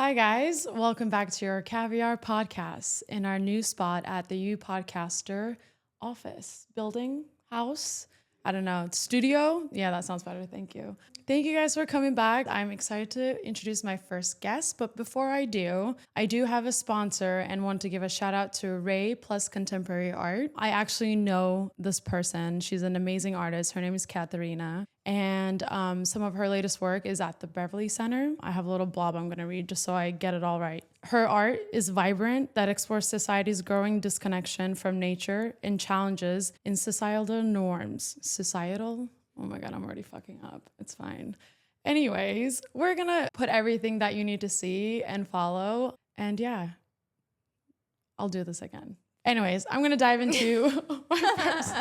Hi, guys. Welcome back to your Caviar podcast in our new spot at the U Podcaster office, building, house. I don't know, studio. Yeah, that sounds better. Thank you. Thank you guys for coming back. I'm excited to introduce my first guest. But before I do have a sponsor and want to give a shout out to Ray Plus Contemporary Art. I actually know this person. She's an amazing artist. Her name is Katharina. And some of her latest work is at the Beverly Center. I have a little blob I'm going to read just so I get it all right. Her art is vibrant that explores society's growing disconnection from nature and challenges in societal norms. Societal? Oh my God, I'm already fucking up. It's fine. Anyways, we're going to put everything that you need to see and follow. And yeah, I'll do this again. Anyways, I'm going to dive into my first.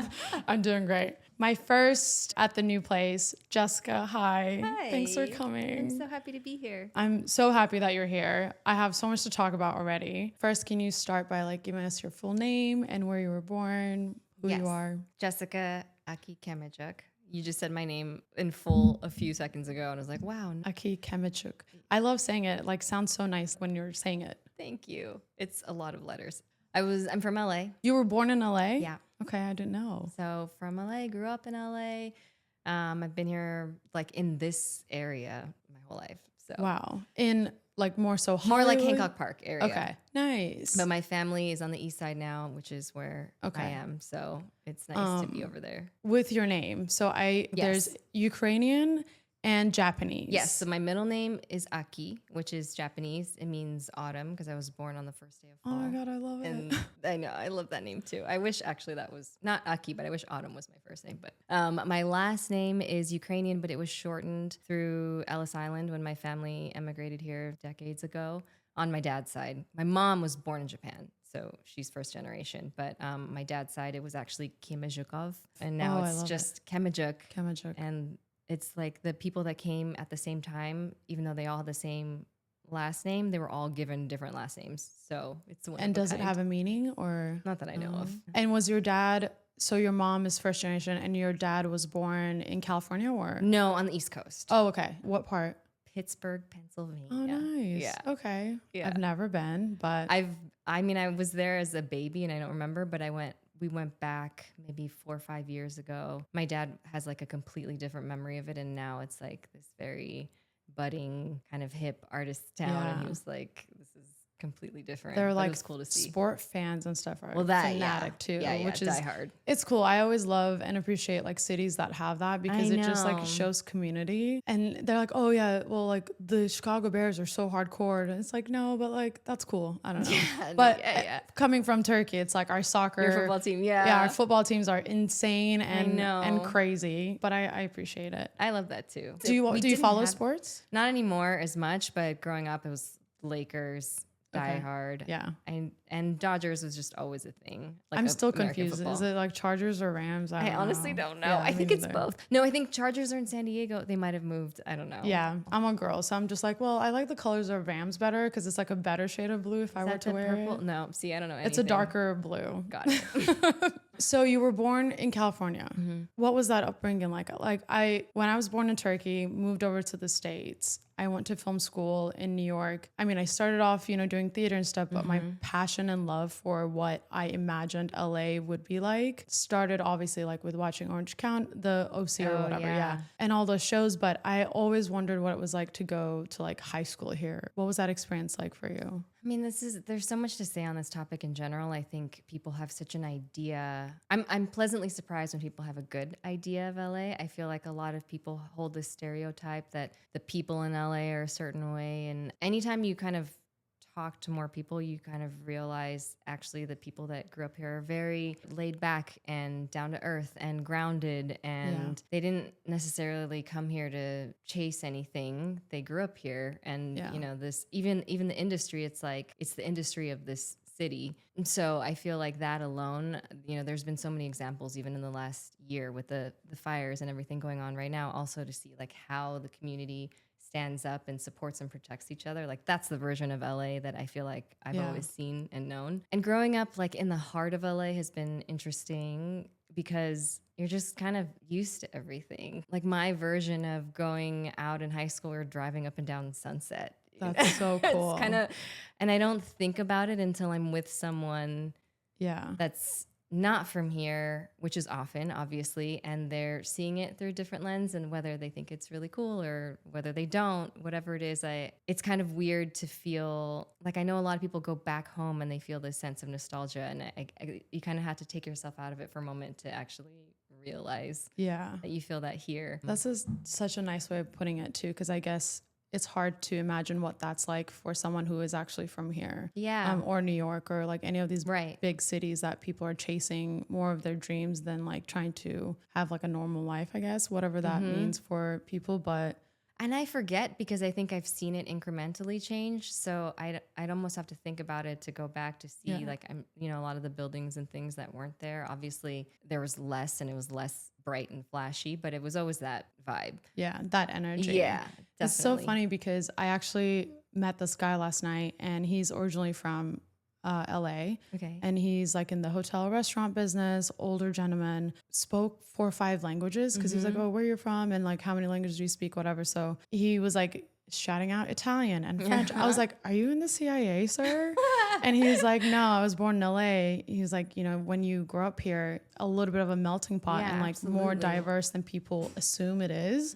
I'm doing great. My first at the new place, Jessica. Hi. Hi. Thanks for coming. I'm so happy to be here. I'm so happy that you're here. I have so much to talk about already. First, can you start by giving us your full name and where you were born, who you are? Jessica Aki Kemecuk. You just said my name in full a few seconds ago, and I was like, wow. Aki Kemecuk. I love saying it. Sounds so nice when you're saying it. Thank you. It's a lot of letters. I'm from LA. You were born in LA? Yeah. Okay, I didn't know. So from LA, grew up in LA. I've been here in this area my whole life. So wow. In more so Hollywood? More like Hancock Park area. Okay, nice. But my family is on the east side now, which is where I am. So it's nice to be over there. With your name. So there's Ukrainian and Japanese. Yes. So my middle name is Aki, which is Japanese. It means autumn because I was born on the first day of fall. Oh my God, I love it. And I know, I love that name too. I wish actually that was not Aki, but I wish autumn was my first name. But my last name is Ukrainian, but it was shortened through Ellis Island when my family emigrated here decades ago on my dad's side. My mom was born in Japan. So she's first generation, but my dad's side, it was actually Kemejuk, and now it's just Kemejuk. Kemejuk. And it's like the people that came at the same time, even though they all had the same last name, they were all given different last names. So it's one. And does it have a meaning or? Not that I know of. And was your dad, so your mom is first generation and your dad was born in California or? No, on the East Coast. Oh, okay. What part? Pittsburgh, Pennsylvania. Oh, nice. Yeah. Okay. Yeah. I've never been, but. I was there as a baby and I don't remember, but we went back maybe 4 or 5 years ago. My dad has a completely different memory of it. And now it's this very budding kind of hip artist town. Yeah. And he was like, this is completely different. They're it was cool to see. Sport fans and stuff are fanatic too, which is diehard. It's cool. I always love and appreciate cities that have that because it just shows community. And they're like, oh yeah, well the Chicago Bears are so hardcore, and it's no, but that's cool. I don't know. Yeah, but coming from Turkey, it's our soccer, your football team, our football teams are insane and crazy. But I appreciate it. I love that too. Do you follow sports? Not anymore as much, but growing up it was Lakers. Die hard. Yeah. And Dodgers was just always a thing. I'm still confused. Football. Is it Chargers or Rams? I honestly don't know. Yeah, I think it's both. No, I think Chargers are in San Diego. They might have moved. I don't know. Yeah. I'm a girl. So I'm just well, I like the colors of Rams better because it's a better shade of blue if I were to wear purple? It. No. See, I don't know anything. It's a darker blue. Got it. So you were born in California. Mm-hmm. What was that upbringing like? When I was born in Turkey, moved over to the States. I went to film school in New York. I mean, I started off, doing theater and stuff, but my passion and love for what I imagined LA would be like started obviously with watching Orange County, the OC or whatever, and all those shows. But I always wondered what it was like to go to high school here. What was that experience like for you? I mean, there's so much to say on this topic in general. I think people have such an idea. I'm pleasantly surprised when people have a good idea of LA. I feel like a lot of people hold this stereotype that the people in LA are a certain way. And anytime you kind of talk to more people, you kind of realize actually the people that grew up here are very laid back and down to earth and grounded, and they didn't necessarily come here to chase anything. They grew up here, and this even the industry, it's the industry of this city. And so I feel like that alone, there's been so many examples even in the last year with the fires and everything going on right now, also to see how the community stands up and supports and protects each other. That's the version of LA that I feel like I've always seen and known. And growing up in the heart of LA has been interesting because you're just kind of used to everything. My version of going out in high school or driving up and down Sunset, That's so cool. It's kind of, and I don't think about it until I'm with someone Yeah. that's not from here, which is often, obviously, and they're seeing it through a different lens, and whether they think it's really cool or whether they don't, whatever it is, it's kind of weird to feel like, I know a lot of people go back home and they feel this sense of nostalgia, and you kind of have to take yourself out of it for a moment to actually realize Yeah. that you feel that here. That's such a nice way of putting it too, because I guess it's hard to imagine what that's like for someone who is actually from here. Yeah. Or New York, or like any of these Right. big cities that people are chasing more of their dreams than like trying to have like a normal life, I guess, whatever that means for people. But And I forget because I think I've seen it incrementally change. So I'd almost have to think about it to go back to see like, a lot of the buildings and things that weren't there. Obviously there was less and it was less bright and flashy, but it was always that vibe. yeah, that energy. Yeah, It's so definitely. funny because I actually met this guy last night, and he's originally from LA. Okay. And he's like in the hotel restaurant business, older gentleman, spoke 4 or 5 languages because he was like, oh, where you're from and like how many languages do you speak, whatever. So he was like shouting out Italian and French. I was like, are you in the CIA, sir? And he's like, no, I was born in LA. He's like, when you grow up here, a little bit of a melting pot Yeah, and like more absolutely. diverse than people assume it is.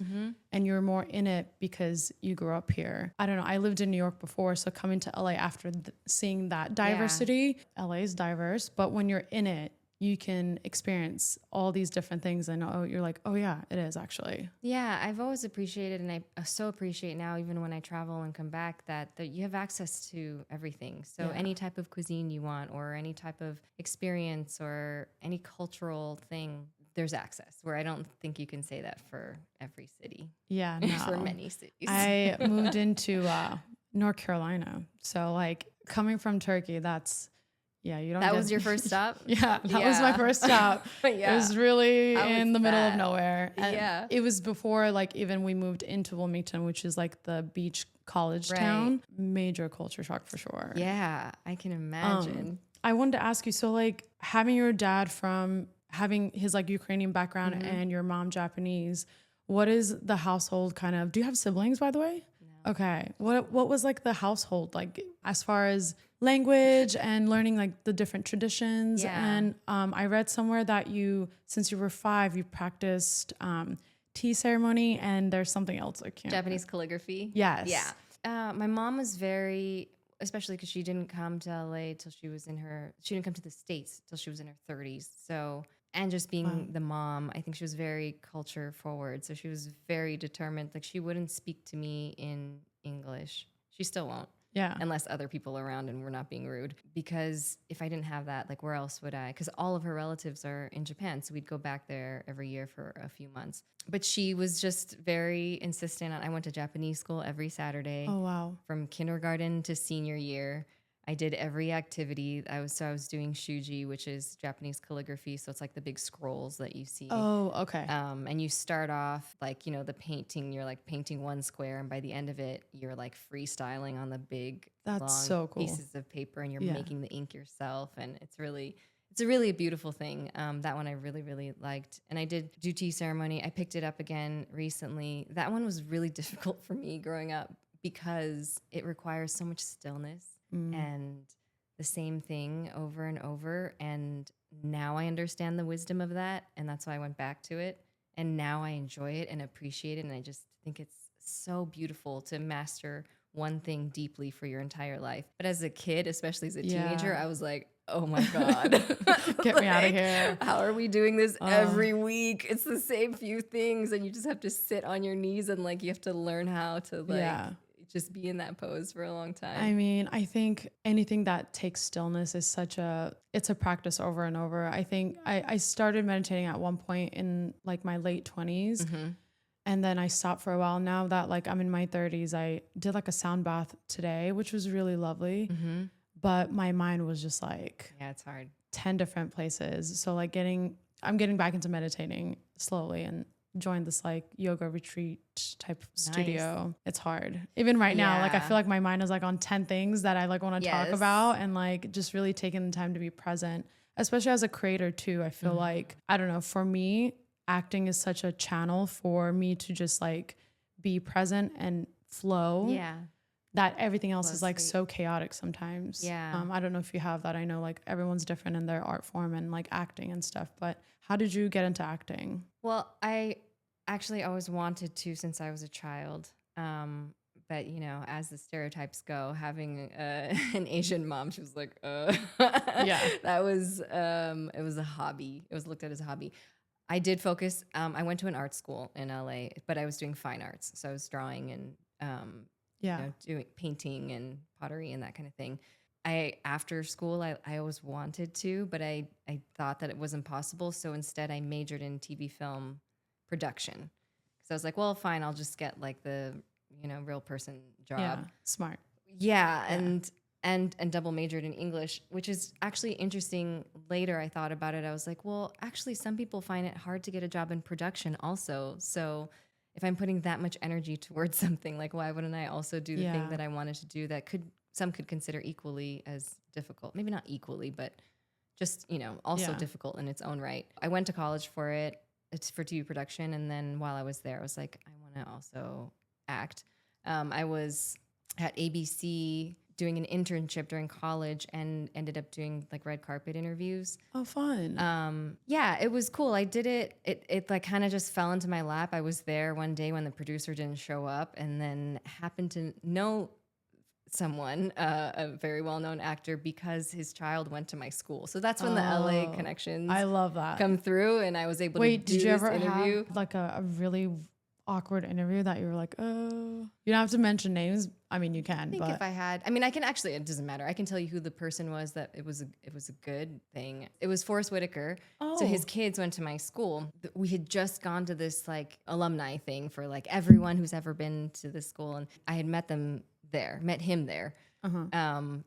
And you're more in it because you grew up here. I don't know. I lived in New York before. So coming to LA after seeing that diversity, LA is diverse, but when you're in it, you can experience all these different things and you're like, oh yeah, it is actually. Yeah, I've always appreciated, and I so appreciate now, even when I travel and come back, that you have access to everything. So any type of cuisine you want, or any type of experience, or any cultural thing, there's access, where I don't think you can say that for every city. Yeah, no. For many cities. I moved into North Carolina. So like coming from Turkey, you don't That get- was your first stop? Yeah, that was my first stop. Yeah. It was really How in was the middle of that? nowhere. And Yeah. it was before like even we moved into Wilmington, which is like the beach college Right. town. Major culture shock for sure. Yeah, I can imagine. I wanted to ask you, so like having your dad from having his like Ukrainian background and your mom Japanese, what is the household kind of, do you have siblings by the way? No. Okay. What was like the household like as far as language and learning like the different traditions? Yeah. And I read somewhere that since you were 5, you practiced tea ceremony, and there's something else I can't. Japanese calligraphy? Yes. Yeah. My mom was very, especially because she didn't come to LA till she didn't come to the States till she was in her 30s. So, and just being the mom, I think she was very culture forward. So she was very determined. Like, she wouldn't speak to me in English. She still won't. Yeah. Unless other people are around and we're not being rude. Because if I didn't have that, like, where else would I? Because all of her relatives are in Japan. So we'd go back there every year for a few months. But she was just very insistent on, I went to Japanese school every Saturday. Oh, wow. From kindergarten to senior year. I did every activity. I was doing shuji, which is Japanese calligraphy. So it's like the big scrolls that you see. Oh, okay. And you start off like, the painting, you're like painting one square, and by the end of it, you're like freestyling on the big, That's long so cool. pieces of paper, and you're making the ink yourself. And it's a really beautiful thing. That one I really, really liked. And I did do tea ceremony. I picked it up again recently. That one was really difficult for me growing up because it requires so much stillness and the same thing over and over. And now I understand the wisdom of that. And that's why I went back to it. And now I enjoy it and appreciate it. And I just think it's so beautiful to master one thing deeply for your entire life. But as a kid, especially as a teenager, I was like, oh my God. Get me out of here. How are we doing this every week? It's the same few things. And you just have to sit on your knees and like you have to learn how to like just be in that pose for a long time. I mean, I think anything that takes stillness is it's a practice over and over. I think I started meditating at one point in like my late 20s. And then I stopped for a while. Now that like I'm in my 30s, I did like a sound bath today, which was really lovely. But my mind was just like, yeah, it's hard. 10 different places. So like I'm getting back into meditating slowly and joined this like yoga retreat type studio. It's hard. Even right now, like I feel like my mind is like on 10 things that I like want to talk about, and like just really taking the time to be present, especially as a creator too. I feel like, I don't know, for me, acting is such a channel for me to just like be present and flow. Yeah. that everything else is like closely. so chaotic sometimes. Yeah. I don't know if you have that. I know like everyone's different in their art form and like acting and stuff, but how did you get into acting? Well, I actually always wanted to since I was a child. But you know, as the stereotypes go, having an Asian mom, she was like, Yeah. that was it was a hobby. It was looked at as a hobby. I did focus. I went to an art school in LA, but I was doing fine arts, so I was drawing and Yeah. doing painting and pottery and that kind of thing. I after school, I always wanted to, but I thought that it wasn't possible. So instead, I majored in TV film production because I was like, well, fine, I'll just get like the real person Yeah. job. Smart. Yeah, Yeah. and double majored in English, which is actually interesting. Later, I thought about it. I was like, well, actually, some people find it hard to get a job in production also. So if I'm putting that much energy towards something, like why wouldn't I also do the thing Yeah. that I wanted to do that some could consider equally as difficult? Maybe not equally, but just, also Yeah. difficult in its own right. I went to college for it. It's for TV production. And then while I was there, I was like, I want to also act. I was at ABC doing an internship during college and ended up doing like red carpet interviews. Oh, fun. Yeah, it was cool. I did it. It like kind of just fell into my lap. I was there one day when the producer didn't show up, and then happened to know someone, a very well-known actor, because his child went to my school. So that's when the LA Oh, connections I love that. come through, and I was able Wait, to did do you this ever interview. have like a really awkward interview that you were like, oh, you don't have to mention names. I mean, you can, I think but if I had, I mean, I can actually, it doesn't matter. I can tell you who the person was that it was a good thing. It was Forrest Whitaker. So his oh, kids went to my school. We had just gone to this like alumni thing for like everyone who's ever been to this school. And I had met him there.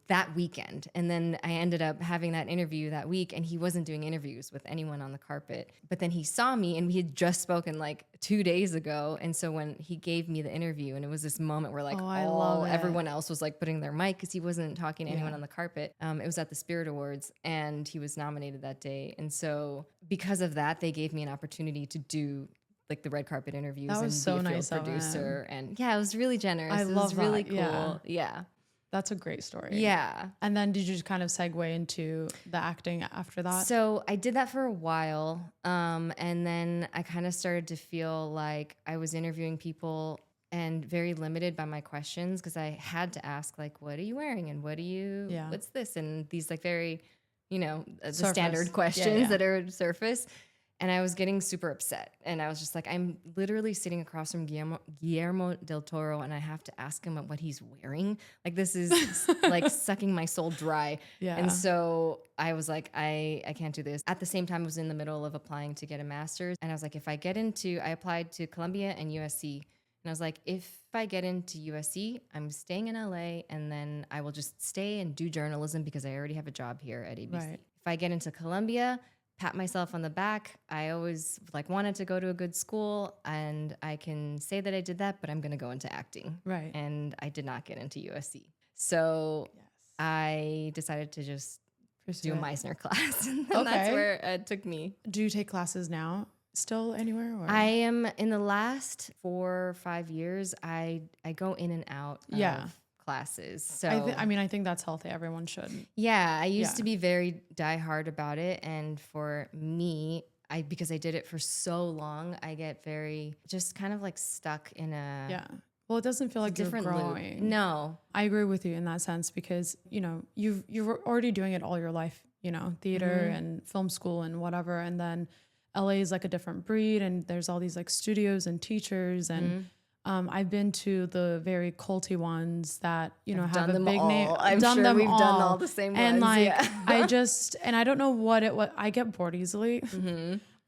That weekend. And then I ended up having that interview that week, and he wasn't doing interviews with anyone on the carpet. But then he saw me, and we had just spoken like 2 days ago. And so when he gave me the interview, and it was this moment where like Oh, I love it. everyone else was like putting their mic because he wasn't talking to anyone Yeah. on the carpet. It was at the Spirit Awards, and he was nominated that day. And so because of that, they gave me an opportunity to do like the red carpet interviews That and was so be a field nice of him. producer. And yeah, it was really generous. I It love was really that. cool. Yeah. Yeah. That's a great story. Yeah. And then did you just kind of segue into the acting after that? So I did that for a while. And then I kind of started to feel like I was interviewing people and very limited by my questions because I had to ask like, what are you wearing? And Yeah. what's this? And these like very, the Surface. standard Yeah, questions yeah. that are surface. And I was getting super upset. And I was just like, I'm literally sitting across from Guillermo del Toro, and I have to ask him what he's wearing. Like, this is like sucking my soul dry. Yeah. And so I was like, I can't do this. At the same time, I was in the middle of applying to get a master's. And I was like, I applied to Columbia and USC. And I was like, if I get into USC, I'm staying in LA, and then I will just stay and do journalism because I already have a job here at ABC. Right. If I get into Columbia, pat myself on the back. I always like wanted to go to a good school, and I can say that I did that, but I'm going to go into acting. Right. And I did not get into USC. So Yes. I decided to just Pursue do a it. Meisner class. And then that's Okay. where it took me. Do you take classes now still anywhere? Or? I am in the last 4 or 5 years, I go in and out Yeah. of classes. So I think that's healthy. Everyone should. yeah, I used Yeah. to be very diehard about it. And for me, because I did it for so long, I get very just kind of like stuck in a Yeah. Well, it doesn't feel like you're different growing. loop. No. I agree with you in that sense because, you're already doing it all your life, theater and film school and whatever. And then LA is like a different breed, and there's all these like studios and teachers. And I've been to the very culty ones that, have done a them big all. name. I'm done sure them we've all. done all the same and ones, like, yeah. and I don't know what I get bored easily.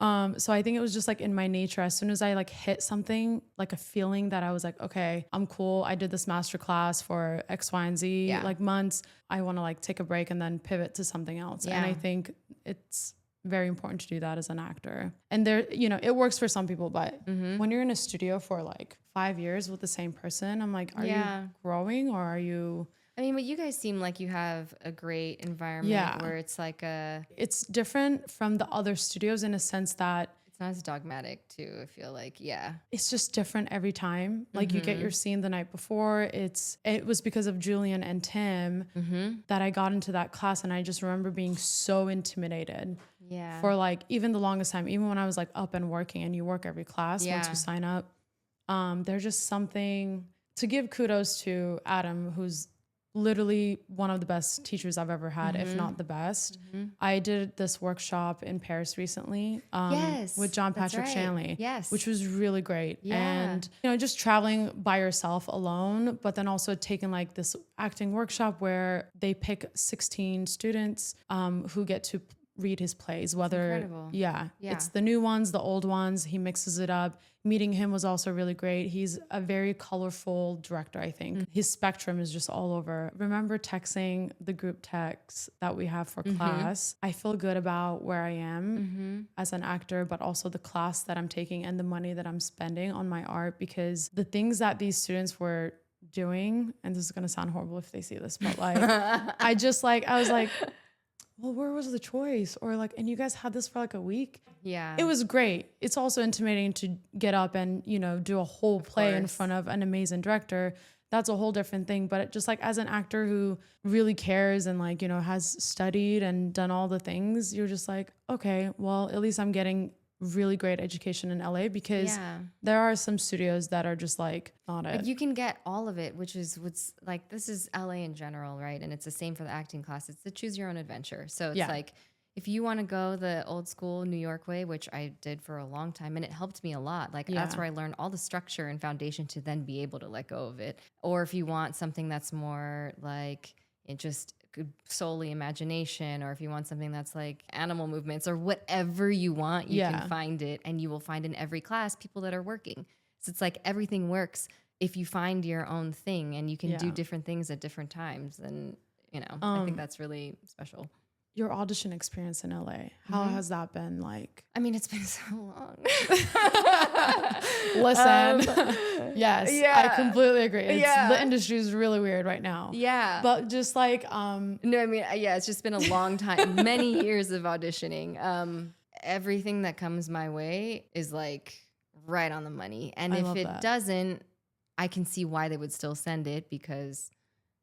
So I think it was just like in my nature, as soon as I like hit something, like a feeling that I was like, okay, I'm cool. I did this master class for X, Y, and Z, Yeah. like months. I want to like take a break and then pivot to something else. And I Yeah. think it's very important to do that as an actor. And there, it works for some people, but when you're in a studio for like 5 years with the same person, I'm like, are Yeah. you growing or are you? I mean, but you guys seem like you have a great environment Yeah. where it's like It's different from the other studios in a sense that it's It's not as dogmatic too. I feel like, yeah. It's just different every time. Like you get your scene the night before. It was because of Julian and Tim that I got into that class, and I just remember being so intimidated. Yeah. For like even the longest time, even when I was like up and working, and you work every class once Yeah. you sign up. There's just something to give kudos to Adam, who's literally one of the best teachers I've ever had, if not the best. I did this workshop in Paris recently Yes, with John that's Patrick right. Shanley, Yes. which was really great. Yeah. And, you know, just traveling by yourself alone, but then also taking like this acting workshop where they pick 16 students who get to read his plays, whether incredible. yeah, Yeah. it's the new ones, the old ones. He mixes it up. Meeting him was also really great. He's a very colorful director, I think. His spectrum is just all over. Remember texting the group text that we have for class. I feel good about where I am as an actor, but also the class that I'm taking and the money that I'm spending on my art, because the things that these students were doing, and this is going to sound horrible if they see this, but like, I was like, well, where was the choice? Or like, and you guys had this for like a week? Yeah. It was great. It's also intimidating to get up and, you know, do a whole play in front of an amazing director. That's a whole different thing. But just like as an actor who really cares and like, you know, has studied and done all the things, you're just like, okay, well, at least I'm getting really great education in LA, because there are some studios that are just like not it. Like you can get all of it, which is what's like, this is LA in general, right? And it's the same for the acting class. It's the choose your own adventure. So it's like, if you want to go the old school New York way, which I did for a long time, and it helped me a lot. Like that's where I learned all the structure and foundation to then be able to let go of it. Or if you want something that's more like it just solely imagination, or if you want something that's like animal movements or whatever you want, you can find it, and you will find in every class people that are working. So it's like everything works if you find your own thing, and you can do different things at different times. And, you know, I think that's really special. Your audition experience in LA, how has that been like? I mean, it's been so long. Listen, yes, I completely agree. The industry is really weird right now. Yeah. But just like, No, I mean, it's just been a long time, many years of auditioning. Everything that comes my way is like right on the money. And if it doesn't, I can see why they would still send it, because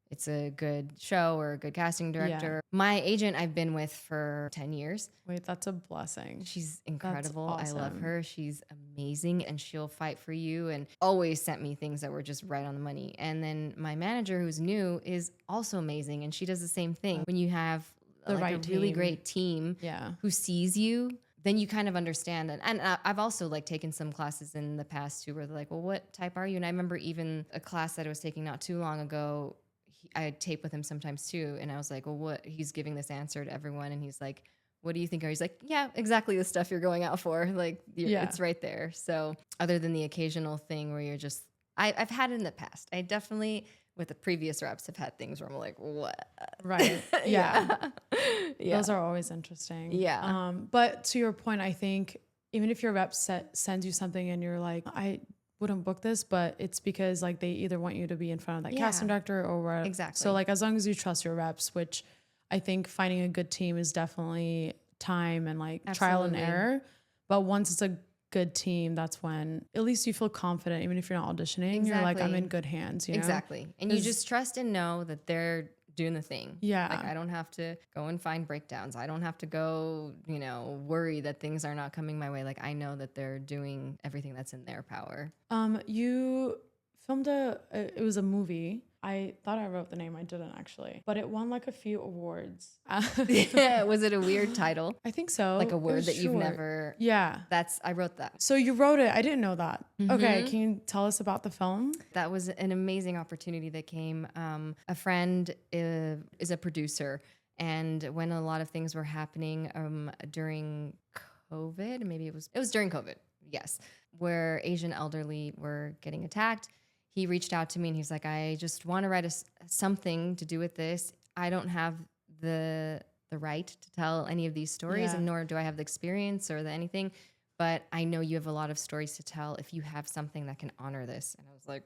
it's a good show or a good casting director. My agent I've been with for 10 years. Wait, that's a blessing. She's incredible. Awesome. I love her. She's amazing, and she'll fight for you, and always sent me things that were just right on the money. And then my manager, who's new, is also amazing, and she does the same thing. When you have like a really great team who sees you, then you kind of understand it. And I've also like taken some classes in the past too, where they're like, well, what type are you? And I remember even a class that I was taking not too long ago, I had tape with him sometimes too. And I was like, well, what? He's giving this answer to everyone. And he's like, what do you think? He's like, yeah, exactly the stuff you're going out for. Like, it's right there. So other than the occasional thing where you're just, I've had it in the past. I definitely, with the previous reps, have had things where I'm like, what? Right. Yeah. Those are always interesting. Yeah. But to your point, I think even if your rep sends you something and you're like, I wouldn't book this, but it's because like they either want you to be in front of that casting director or what. Exactly. So like as long as you trust your reps, which I think finding a good team is definitely time and like trial and error. But once it's a good team, that's when at least you feel confident, even if you're not auditioning. You're like, I'm in good hands. You know? Exactly. And you just trust and know that they're doing the thing. Yeah. Like I don't have to go and find breakdowns. I don't have to go, you know, worry that things are not coming my way. Like I know that they're doing everything that's in their power. You filmed it was a movie. I thought I wrote the name. I didn't actually, but it won like a few awards. Yeah, was it a weird title? I think so. Like a word that you've never. Yeah. I wrote that. So you wrote it. I didn't know that. Okay. Can you tell us about the film? That was an amazing opportunity that came. A friend is a producer, and when a lot of things were happening during COVID, maybe it was during COVID. Yes. Where Asian elderly were getting attacked. He reached out to me and he's like, I just want to write something to do with this. I don't have the right to tell any of these stories, and nor do I have the experience or anything. But I know you have a lot of stories to tell if you have something that can honor this. And I was like,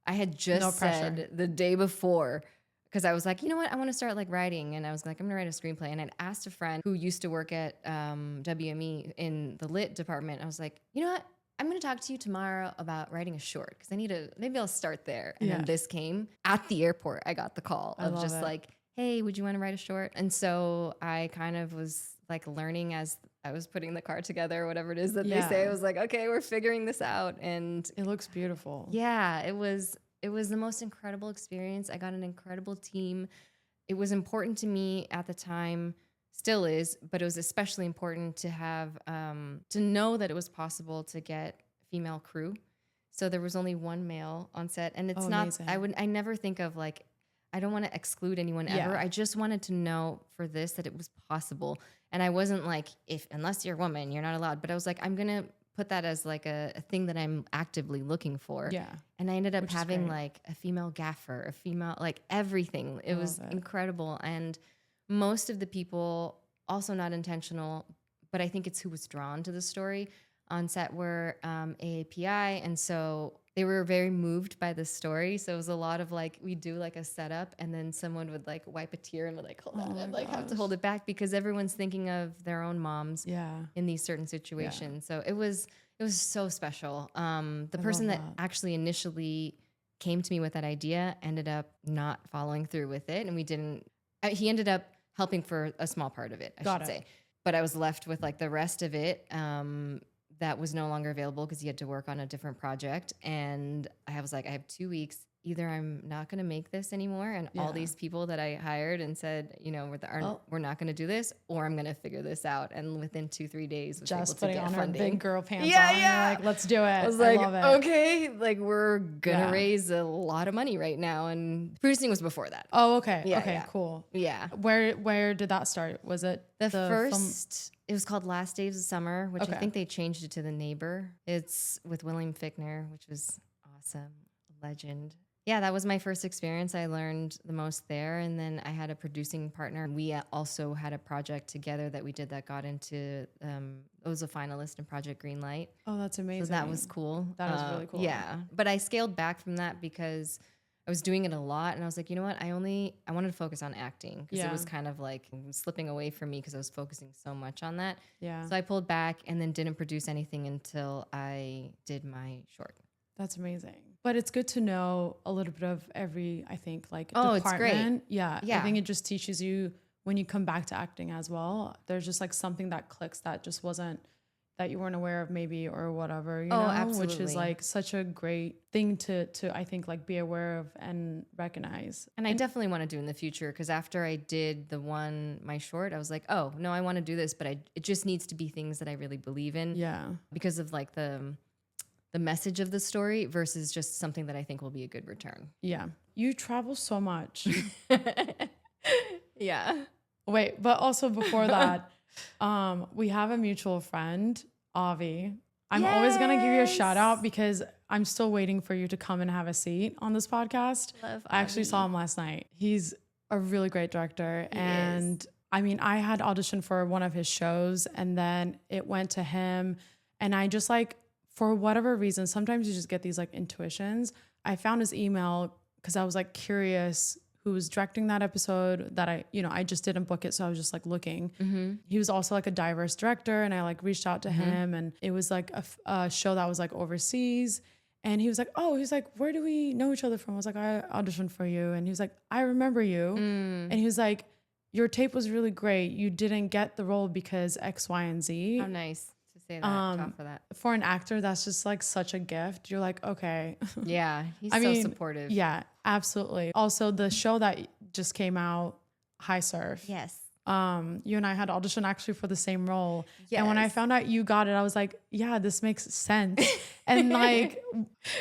I had just said the day before, because I was like, you know what, I want to start like writing, and I was like, I'm gonna write a screenplay. And I'd asked a friend who used to work at WME in the lit department. I was like, you know what, I'm gonna talk to you tomorrow about writing a short because I need to, maybe I'll start there. And Yeah. then this came at the airport. I got the call I of love just it. like, hey, would you want to write a short? And so I kind of was like learning as I was putting the car together, or whatever it is that they say. I was like, okay, we're figuring this out. And It looks beautiful. yeah, it was the most incredible experience. I got an incredible team. It was important to me at the time, still is, but it was especially important to have to know that it was possible to get female crew. So there was only one male on set, and it's not. Amazing. I never think of like, I don't want to exclude anyone ever. Yeah. I just wanted to know for this that it was possible, and I wasn't like, if unless you're a woman, you're not allowed. But I was like, I'm gonna put that as like a thing that I'm actively looking for. Yeah. And I ended up Which is having great. like a female gaffer, a female, like everything. It was love it. incredible. And most of the people, also not intentional, but I think it's who was drawn to the story on set, were AAPI. And so they were very moved by the story. So it was a lot of like, we do like a setup, and then someone would like wipe a tear and would like hold on, and like have to hold it back because everyone's thinking of their own moms Yeah. in these certain situations. So it was so special. The person love that that. actually initially came to me with that idea ended up not following through with it, and we didn't. He ended up helping for a small part of it, I Got should it. say. But I was left with like the rest of it. That was no longer available because he had to work on a different project. And I was like, I have 2 weeks. Either I'm not going to make this anymore, and all Yeah. these people that I hired and said, you know, we're not going to do this, or I'm going to figure this out. And within 2-3 days, was Just able to putting get on her funding. big girl pants Yeah, on. yeah. You're like, let's do it. I was like, love it. okay, like we're gonna Yeah. raise a lot of money right now, and producing was before that. Oh, okay. Yeah, okay, yeah. cool. Yeah, Where did that start? Was it the film- first it was called Last Days of Summer, which I Okay. think they changed it to The Neighbor. It's with William Fichtner, which was awesome, legend. Yeah, that was my first experience. I learned the most there, and then I had a producing partner. We also had a project together that we did that got into. It was a finalist in Project Greenlight. Oh, that's amazing. So that was cool. That is really cool. Yeah. But I scaled back from that because I was doing it a lot, and I was like, you know what? I wanted to focus on acting because Yeah. it was kind of like slipping away from me because I was focusing so much on that. Yeah. So I pulled back and then didn't produce anything until I did my short. That's amazing. But it's good to know a little bit of every, I think, like Oh, it's great. department. Yeah. Yeah. I think it just teaches you when you come back to acting as well. There's just like something that clicks that just wasn't, that you weren't aware of maybe, or whatever, you know, which is absolutely. like such a great thing to I think like be aware of and recognize. And I definitely want to do in the future because after I did my short, I was like, oh, no, I want to do this, but it just needs to be things that I really believe in. Yeah. Because of like the message of the story versus just something that I think will be a good return. Yeah. You travel so much. Yeah. Wait, but also before that, we have a mutual friend, Avi. I'm always gonna give you a shout out because I'm still waiting for you to come and have a seat on this podcast. Love I actually Avi. saw him last night. He's a really great director. He And is. I mean, I had auditioned for one of his shows and then it went to him. And I just like, for whatever reason, sometimes you just get these like intuitions. I found his email because I was like curious who was directing that episode that I just didn't book it. So I was just like looking. Mm-hmm. He was also like a diverse director and I like reached out to him and it was like a show that was like overseas. And he was like, where do we know each other from? I was like, I auditioned for you. And he was like, I remember you. And he was like, your tape was really great. You didn't get the role because X, Y, and Z. How nice to say that. Top for that. For an actor, that's just like such a gift. You're like, okay. Yeah. He's I so mean, supportive. Yeah, absolutely. Also, the show that just came out, High Surf. Yes. You and I had auditioned actually for the same role. And when I Yes. found out you got it, I was like, yeah, this makes sense. And like,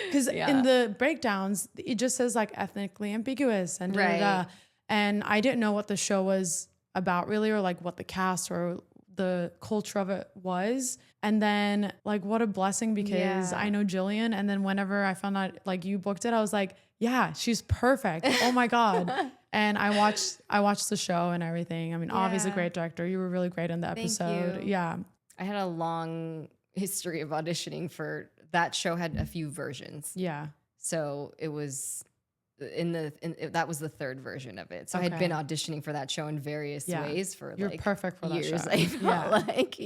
because Yeah. in the breakdowns, it just says like ethnically ambiguous and da, da, da. Right. And I didn't know what the show was about really, or like what the cast or the culture of it was. And then like, what a blessing because Yeah. I know Jillian. And then whenever I found out like you booked it, I was like, yeah, she's perfect. Oh my God. And I watched the show and everything. I mean, Avi's a Yeah. great director. You were really great in the Thank episode. you. Yeah. I had a long history of auditioning for that show, had a few versions. Yeah. So it was that was the third version of it. So I had been auditioning for that show in various ways for You're like perfect for years. that show. I felt like,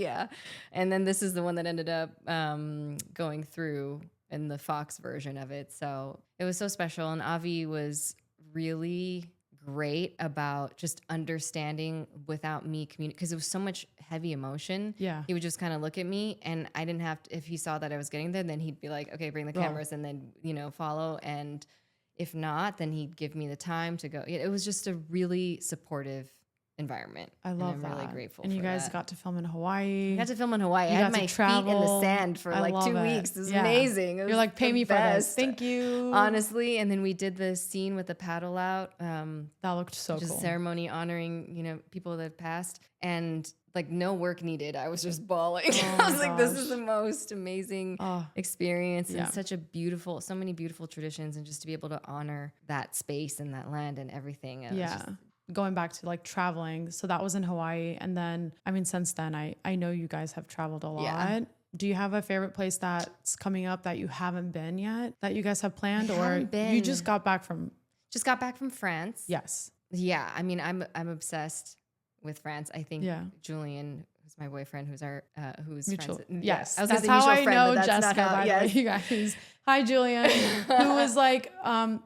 and then this is the one that ended up going through in the Fox version of it. So it was so special, and Avi was really great about just understanding without me communicating, because it was so much heavy emotion. Yeah. He would just kind of look at me, and I didn't have to, if he saw that I was getting there, then he'd be like, okay, bring the cameras, and then, follow. And if not, then he'd give me the time to go. It was just a really supportive environment. I love that. I'm really grateful and for you guys that. got to film in Hawaii. I got to film in Hawaii. You I had got to my feet in the travel. sand for I like love 2 it. weeks. It was amazing. It You're was like, pay the me for this. best. Thank you. Honestly. And then we did the scene with the paddle out. That looked so Just cool. a ceremony honoring, people that passed, and like no work needed. I was just bawling. I was like, this is the most amazing experience, and such a beautiful, so many beautiful traditions, and just to be able to honor that space and that land and everything. Going back to like traveling. So that was in Hawaii. And then, I mean, since then, I know you guys have traveled a lot. Yeah. Do you have a favorite place that's coming up that you haven't been yet that you guys have planned, or haven't been. you just got back from? Just got back from France. Yes. Yeah. I mean, I'm obsessed with France. I think Julian, who's my boyfriend, who's Mutual. friends. Yes. I was that's gonna say how mutual I friend, know but that's Jessica, not how, by the way, you guys. Hi, Julian, who was like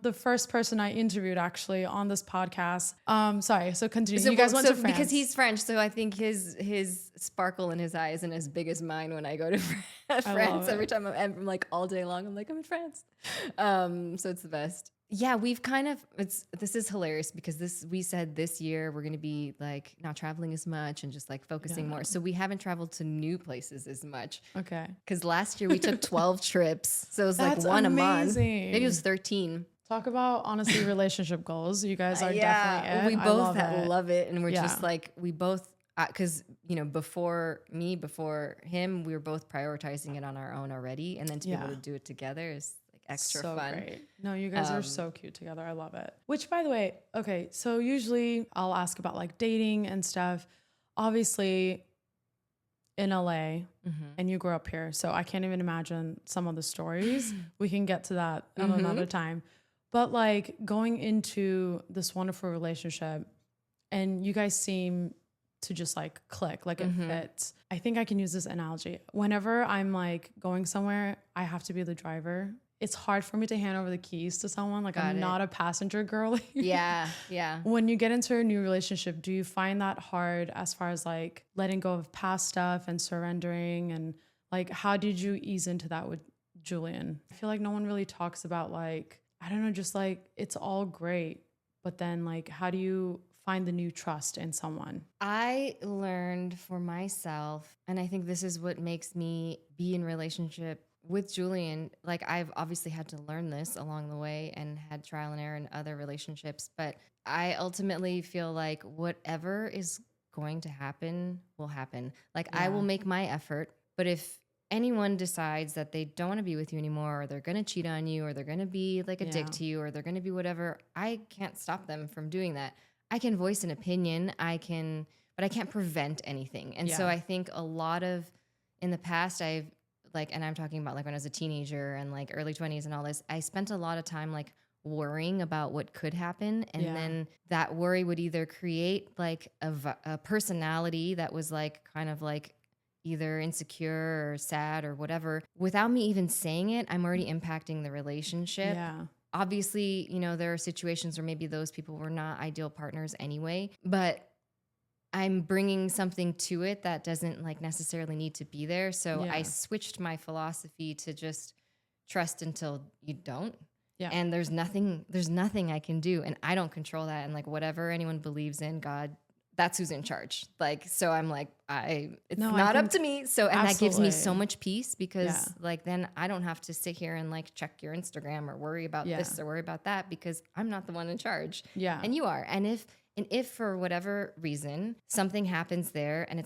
the first person I interviewed actually on this podcast. Sorry. So continue. So, you guys went to France. Because he's French, so I think his sparkle in his eye isn't as big as mine when I go to France. Every time I'm like all day long, I'm like, I'm in France. So it's the best. Yeah, we've kind of, this is hilarious because we said this year we're going to be like not traveling as much and just like focusing more. So we haven't traveled to new places as much. Okay. Because last year we took 12 trips. So it was like one a month. Maybe it was 13. Talk about, honestly, relationship goals. You guys are definitely it. We both love it. And we're just like, we both, because, before him, we were both prioritizing it on our own already. And then to be able to do it together is extra fun. Great. No, you guys are so cute together. I love it. Which, by the way, okay, so usually I'll ask about like dating and stuff. Obviously in LA, and you grew up here, so I can't even imagine some of the stories. We can get to that at another time. But like going into this wonderful relationship, and you guys seem to just like click, like it fits. I think I can use this analogy. Whenever I'm like going somewhere, I have to be the driver. It's hard for me to hand over the keys to someone. Like I'm not a passenger girl. Yeah. When you get into a new relationship, do you find that hard as far as like letting go of past stuff and surrendering? And like, how did you ease into that with Julian? I feel like no one really talks about like, I don't know, just like it's all great. But then like, how do you find the new trust in someone? I learned for myself, and I think this is what makes me be in relationship with Julian. Like I've obviously had to learn this along the way and had trial and error in other relationships, but I ultimately feel like whatever is going to happen will happen. Like I will make my effort, but if anyone decides that they don't want to be with you anymore, or they're going to cheat on you, or they're going to be like a dick to you, or they're going to be whatever, I can't stop them from doing that. I can voice an opinion, but I can't prevent anything. And so I think a lot of, in the past, and I'm talking about like when I was a teenager and like early 20s and all this, I spent a lot of time like worrying about what could happen. And then that worry would either create like a personality that was like kind of like either insecure or sad or whatever. Without me even saying it, I'm already impacting the relationship. Yeah. Obviously, there are situations where maybe those people were not ideal partners anyway, but I'm bringing something to it that doesn't like necessarily need to be there. So I switched my philosophy to just trust until you don't. Yeah. And there's nothing I can do, and I don't control that. And like whatever anyone believes in, God, that's who's in charge. Like, so I'm like, it's not up to me. So, and that gives me so much peace because like, then I don't have to sit here and like check your Instagram or worry about this or worry about that, because I'm not the one in charge. Yeah. And you are. And if for whatever reason something happens there and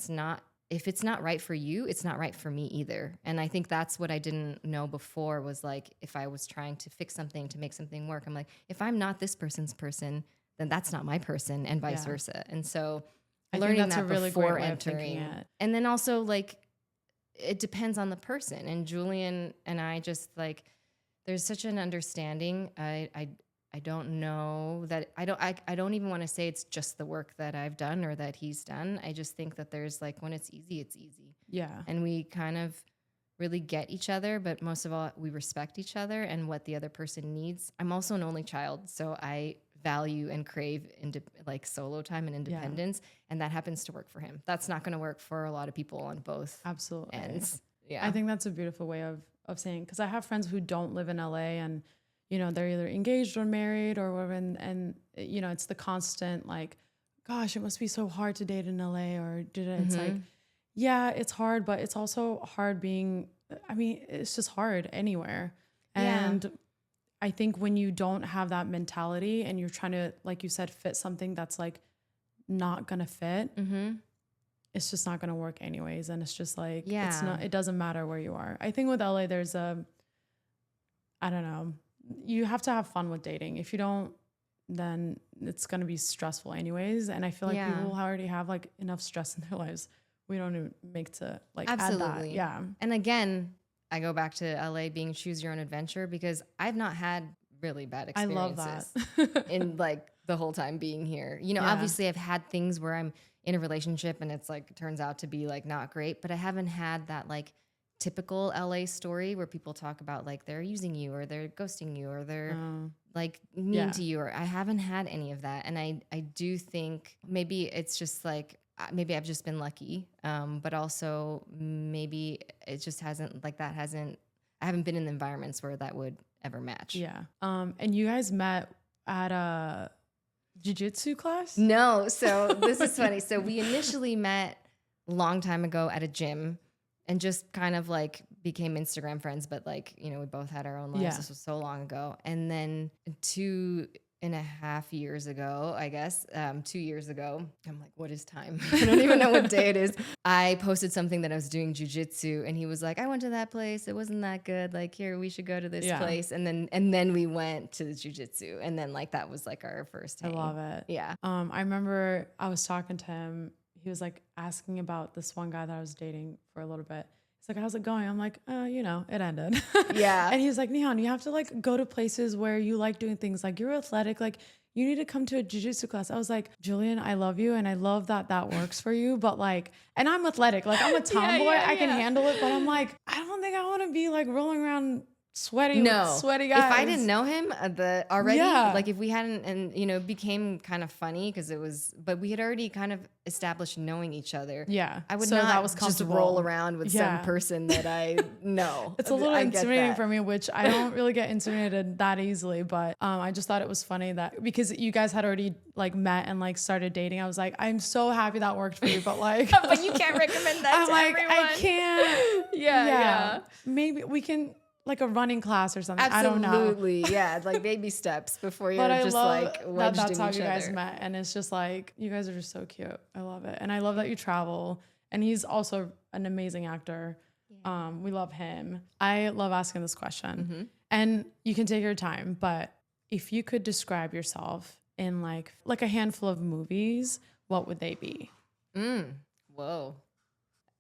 if it's not right for you, it's not right for me either. And I think that's what I didn't know before, was like, if I was trying to fix something, to make something work, I'm like, if I'm not this person's person, then that's not my person, and vice versa. And so learning that really before entering. And then also like, it depends on the person. And Julian and I just like, there's such an understanding. I don't know that I don't even want to say it's just the work that I've done or that he's done. I just think that there's like when it's easy. Yeah. And we kind of really get each other, but most of all, we respect each other and what the other person needs. I'm also an only child, so I value and crave like solo time and independence, and that happens to work for him. That's not going to work for a lot of people on both Absolutely. ends. Yeah. I think that's a beautiful way of saying, because I have friends who don't live in LA and, you know, they're either engaged or married or whatever. And you know, it's the constant like, gosh, it must be so hard to date in LA or did it? It's like, yeah, it's hard, but it's also hard it's just hard anywhere. And I think when you don't have that mentality and you're trying to, like you said, fit something that's like not going to fit, it's just not going to work anyways. And it's just like, it doesn't matter where you are. I think with LA, there's I don't know, you have to have fun with dating. If you don't, then it's going to be stressful anyways. And I feel like people already have like enough stress in their lives. We don't even make to like add that. Yeah. And again, I go back to LA being choose your own adventure because I've not had really bad experiences. I love that. in like the whole time being here. You know, obviously I've had things where I'm in a relationship and it's like turns out to be like not great, but I haven't had that like typical LA story where people talk about like they're using you or they're ghosting you or they're like mean to you, or I haven't had any of that. And I do think maybe it's just like maybe I've just been lucky, but also maybe it just hasn't like that hasn't. I haven't been in environments where that would ever match. Yeah. And you guys met at a jiu-jitsu class? No. So this is funny. So we initially met a long time ago at a gym and just kind of like became Instagram friends. But like, you know, we both had our own lives. This was so long ago. And then 2.5 years ago, I guess, 2 years ago, I'm like, what is time? I don't even know what day it is. I posted something that I was doing jujitsu and he was like, I went to that place. It wasn't that good. Like, here, we should go to this place. And then we went to the jujitsu. And then like, that was like our first hang. I love it. Yeah. I remember I was talking to him. He was like asking about this one guy that I was dating for a little bit. He's like, how's it going? I'm like, you know, it ended. Yeah. And he's like, Neon, you have to like go to places where you like doing things. Like you're athletic. Like you need to come to a jiu-jitsu class. I was like, Julian, I love you. And I love that that works for you. But like, and I'm athletic. Like I'm a tomboy. I can handle it. But I'm like, I don't think I want to be like rolling around sweaty with sweaty guys. If I didn't know him already, like if we hadn't, and you know, it became kind of funny because it was, but we had already kind of established knowing each other. Yeah. I would So not that was just comfortable. roll around with some person that I know. It's a little I get intimidating that. for me, which I don't really get intimidated that easily. But I just thought it was funny that because you guys had already like met and like started dating, I was like, I'm so happy that worked for you. But like, but you can't recommend that to everyone. I can't. Yeah. Maybe we can like a running class or something. Absolutely. I don't know. Yeah. Like baby steps before you're But I just love like that wedged that's in how each you guys other. met. And it's just like, you guys are just so cute. I love it. And I love that you travel. And he's also an amazing actor. We love him. I love asking this question. And you can take your time, but if you could describe yourself in like a handful of movies, what would they be? Whoa.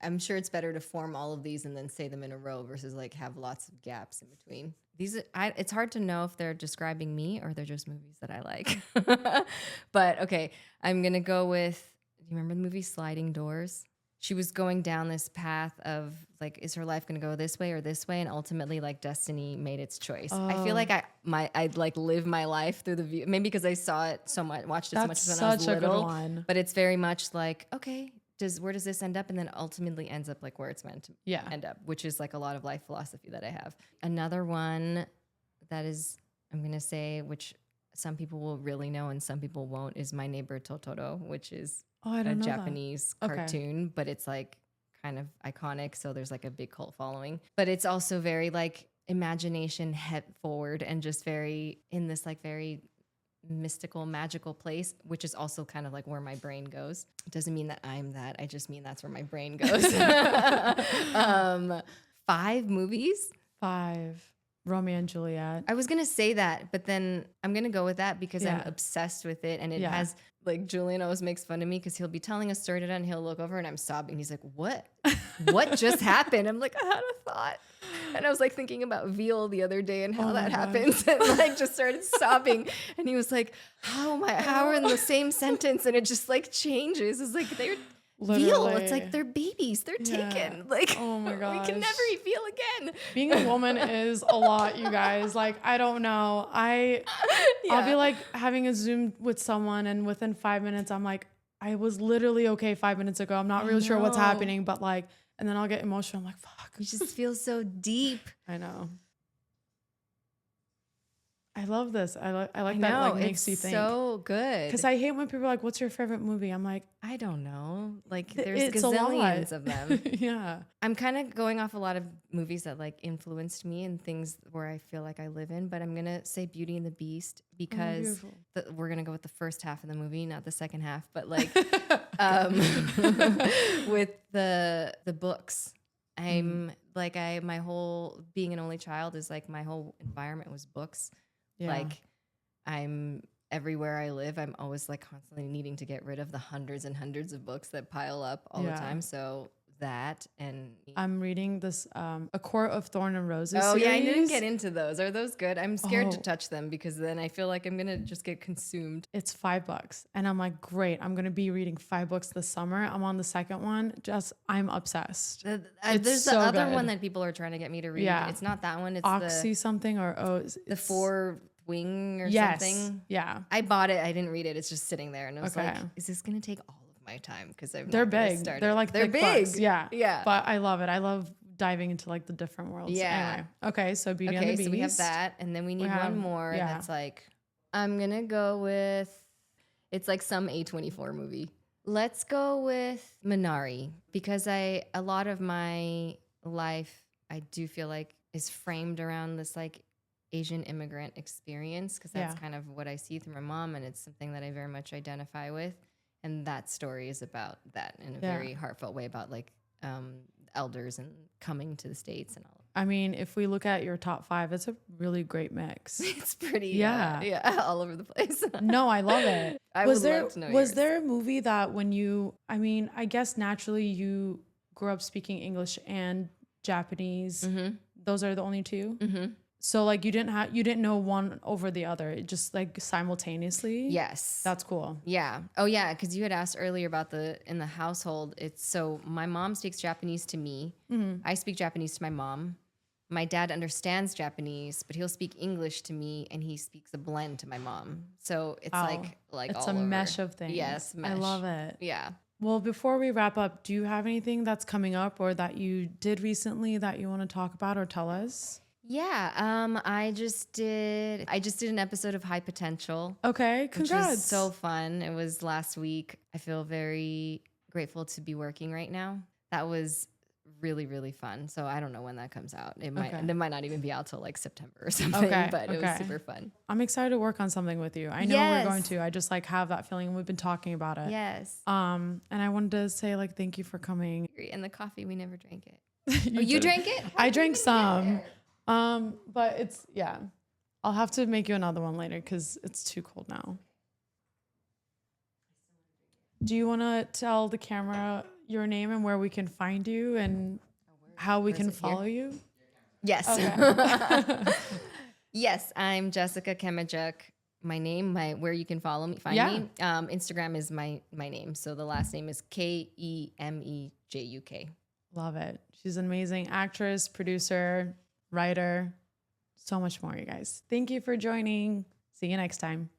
I'm sure it's better to form all of these and then say them in a row versus like have lots of gaps in between. It's hard to know if they're describing me or they're just movies that I like. But okay, I'm going to go with, do you remember the movie Sliding Doors? She was going down this path of like, is her life going to go this way or this way? And ultimately like destiny made its choice. I feel like I'd like live my life through the view, maybe because I saw it so much, watched it so much when I was little. Good one. But it's very much like, okay, where does this end up? And then ultimately ends up like where it's meant to end up, which is like a lot of life philosophy that I have. Another one that is, I'm going to say, which some people will really know and some people won't, is My Neighbor Totoro, which is a Japanese cartoon, but it's like kind of iconic. So there's like a big cult following, but it's also very like imagination head forward and just very in this like very mystical, magical place, which is also kind of like where my brain goes. It doesn't mean that I'm that. I just mean that's where my brain goes. 5 movies. 5. Romeo and Juliet. I was gonna say that, but then I'm gonna go with that because I'm Yeah. obsessed with it, and it Yeah. has like Julian always makes fun of me because he'll be telling a story to and he'll look over and I'm sobbing. He's like, "What? What just happened?" I'm like, "I had a thought," and I was like thinking about veal the other day and how Oh my that gosh. happens, and like just started sobbing. And he was like, "How are in the same sentence?" And it just like changes. It's like they're veal. It's like Literally. they're babies. They're Yeah. taken. Like, Oh my we gosh. can never eat veal again. Being a woman is a lot, you guys. Like, I don't know. I'll be Yeah. like having a Zoom with someone, and within 5 minutes, I'm like, I was literally okay 5 minutes ago. I'm not really sure what's know. happening, but like, and then I'll get emotional. I'm like, fuck. You just feel so deep. I know. I love this. I like I that. know, Like makes it's you think. so good. Because I hate when people are like, "What's your favorite movie?" I'm like, I don't know. Like "Th- there's it's a lot." gazillions of them. Yeah. I'm kind of going off a lot of movies that like influenced me and things where I feel like I live in, but I'm going to say Beauty and the Beast because beautiful. we're going to go with the first half of the movie, not the second half, but like um, with the books. I'm like my whole being an only child is like my whole environment was books. Yeah. Like I'm everywhere I live, I'm always like constantly needing to get rid of the hundreds and hundreds of books that pile up all the Yeah. time. So that and I'm reading this A Court of Thorn and Roses. oh yeah, I didn't series. get into those. Are those good? I'm scared to Oh. touch them because then I feel like I'm gonna just get consumed. It's $5, and I'm like, great. I'm gonna be reading 5 books this summer. I'm on the second one. I'm obsessed. It's There's so the other good. one that people are trying to get me to read. Yeah. It's not that one. It's Oxy something or the four wing or yes. something. Yeah. I bought it. I didn't read it. It's just sitting there, and I was like, Okay. "Is this gonna take all of my time?" Because They're big. They're like they're thick big. books. Yeah. Yeah. But I love it. I love diving into like the different worlds. Yeah. Anyway. Okay. So Beauty and the Okay, Beast. so we have that, and then we need have- one more. yeah. That's like, I'm gonna go with. It's like some A24 movie. Let's go with Minari because a lot of my life I do feel like is framed around this like Asian immigrant experience because that's Yeah. kind of what I see through my mom, and it's something that I very much identify with. And that story is about that in a Yeah. very heartfelt way about like elders and coming to the States and all. I mean, if we look at your top 5, it's a really great mix. It's pretty, Yeah. yeah, all over the place. No, I love it. I was would there love to know was yours. there a movie that when you I mean, I guess naturally you grew up speaking English and Japanese. Mm-hmm. Those are the only two. Mm-hmm. So like you didn't know one over the other. It just like simultaneously. Yes. That's cool. Yeah. Oh, yeah. Because you had asked earlier about in the household. It's so my mom speaks Japanese to me. Mm-hmm. I speak Japanese to my mom. My dad understands Japanese, but he'll speak English to me, and he speaks a blend to my mom. So it's Wow. like It's all a over. mesh of things. Yes, I mesh. love it. Yeah. Well, before we wrap up, do you have anything that's coming up or that you did recently that you want to talk about or tell us? Yeah. I just did an episode of High Potential. Okay, Which congrats. was so fun. It was last week. I feel very grateful to be working right now. That was really, really fun. So I don't know when that comes out. It might not even be out till like September or something. Okay, But it was okay. super fun. I'm excited to work on something with you. I know Yes. we're going to. I just like have that feeling. We've been talking about it. Yes. And I wanted to say like thank you for coming. And the coffee, we never drank it. You did. drank it? I drank some. But it's I'll have to make you another one later because it's too cold now. Do you want to tell the camera your name and where we can find you and how we can it here? follow you? Yes. Okay. Yes, I'm Jessica Kemecuk. My name, where you can find me. Instagram is my name. So the last name is Kemejuk. Love it. She's an amazing actress, producer, writer, so much more, you guys. Thank you for joining. See you next time.